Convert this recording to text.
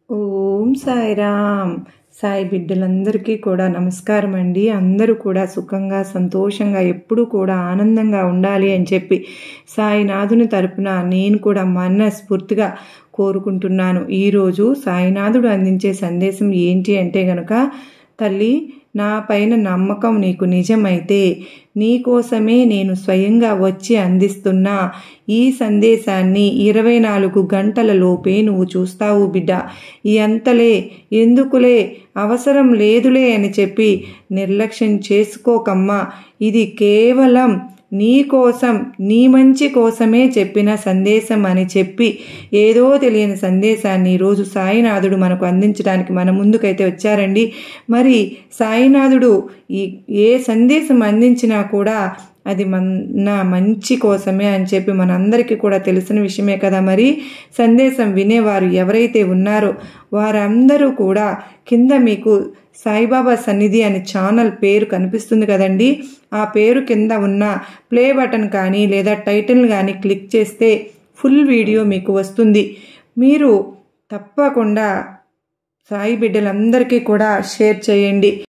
ఓం సాయిరామ్. సాయి బిడ్డలందరికీ కూడా నమస్కారం అండి. అందరూ కూడా సుఖంగా సంతోషంగా ఎప్పుడూ కూడా ఆనందంగా ఉండాలి అని చెప్పి సాయినాథుని తరపున నేను కూడా మనస్ఫూర్తిగా కోరుకుంటున్నాను. ఈరోజు సాయినాథుడు అందించే సందేశం ఏంటి అంటే గనక, తల్లి, నా పైన నమ్మకం నీకు నిజమైతే నీకోసమే నేను స్వయంగా వచ్చి అందిస్తున్నా ఈ సందేశాన్ని 24 గంటల లోపే నువ్వు చూస్తావు బిడ్డ. ఎంతలే, ఎందుకులే, అవసరం లేదులే అని చెప్పి నిర్లక్ష్యం చేసుకోకమ్మా. ఇది కేవలం నీ కోసం, నీ మంచి కోసమే చెప్పిన సందేశం అని చెప్పి ఏదో తెలియని సందేశాన్ని ఈరోజు సాయినాథుడు మనకు అందించడానికి మన ముందుకైతే వచ్చారండి. మరి సాయినాథుడు ఏ సందేశం అందించినా కూడా అది మన మంచి కోసమే అని చెప్పి మనందరికీ కూడా తెలిసిన విషయమే కదా. మరి సందేశం వినేవారు ఎవరైతే ఉన్నారో వారందరూ కూడా కింద మీకు సాయిబాబా సన్నిధి అనే ఛానల్ పేరు కనిపిస్తుంది కదండి. ఆ పేరు కింద ఉన్న ప్లే బటన్ కానీ లేదా టైటిల్ కానీ క్లిక్ చేస్తే ఫుల్ వీడియో మీకు వస్తుంది. మీరు తప్పకుండా సాయి బిడ్డలందరికీ కూడా షేర్ చేయండి.